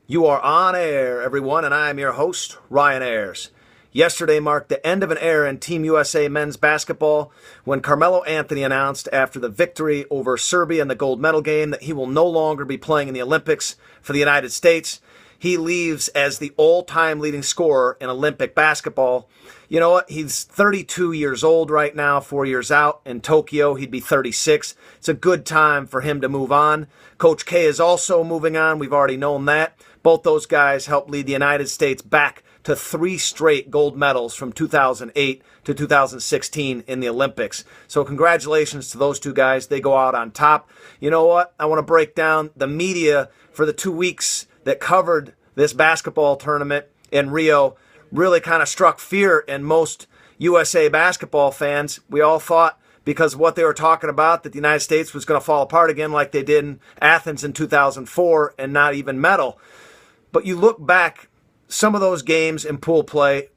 You are on air, everyone, and I am your host, Ryan Ayers. Yesterday marked the end of an era in Team USA men's basketball when Carmelo Anthony announced after the victory over Serbia in the gold medal game that he will no longer be playing in the Olympics for the United States. He leaves as the all-time leading scorer in Olympic basketball. You know what? He's 32 years old right now, 4 years out. In Tokyo, he'd be 36. It's a good time for him to move on. Coach K is also moving on. We've already known that. Both those guys helped lead the United States back to 3 straight gold medals from 2008 to 2016 in the Olympics. So congratulations to those two guys. They go out on top. You know what? I want to break down the media for the 2 weeks that covered this basketball tournament in Rio. Really kind of struck fear in most USA basketball fans. We all thought, because of what they were talking about, that the United States was going to fall apart again like they did in Athens in 2004 and not even medal. But you look back, some of those games in pool play,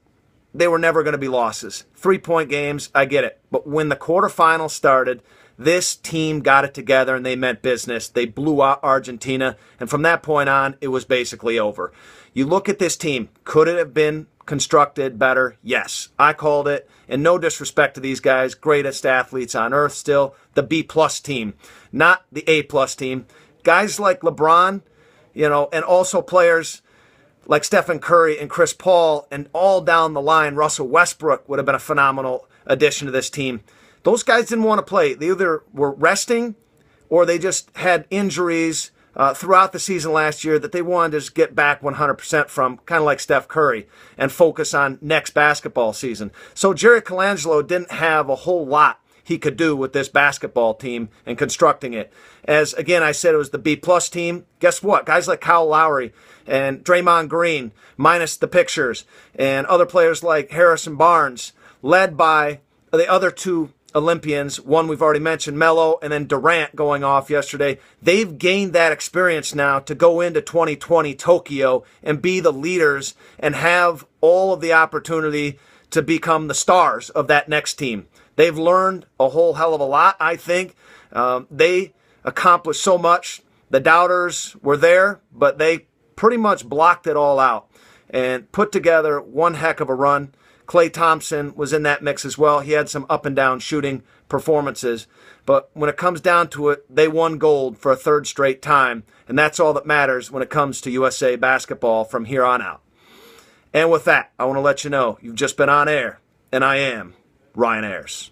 they were never going to be losses. 3-point games, I get it. But when the quarterfinals started, this team got it together and they meant business. They blew out Argentina. And from that point on, it was basically over. You look at this team. Could it have been constructed better? Yes. I called it. And no disrespect to these guys, greatest athletes on earth still. The B-plus team, not the A-plus team. Guys like LeBron, and also players like Stephen Curry and Chris Paul, and all down the line, Russell Westbrook would have been a phenomenal addition to this team. Those guys didn't want to play. They either were resting or they just had injuries throughout the season last year that they wanted to just get back 100% from, kind of like Steph Curry, and focus on next basketball season. So Jerry Colangelo didn't have a whole lot he could do with this basketball team and constructing it. As, again, I said, it was the B-plus team. Guess what? Guys like Kyle Lowry and Draymond Green, minus the pictures, and other players like Harrison Barnes, led by the other two Olympians, one we've already mentioned, Melo, and then Durant going off yesterday. They've gained that experience now to go into 2020 Tokyo and be the leaders and have all of the opportunity to become the stars of that next team. They've learned a whole hell of a lot, I think. They accomplished so much. The doubters were there, but they pretty much blocked it all out and put together one heck of a run. Klay Thompson was in that mix as well. He had some up and down shooting performances. But when it comes down to it, they won gold for a third straight time. And that's all that matters when it comes to USA basketball from here on out. And with that, I want to let you know you've just been on air, and I am Ryan Ayers.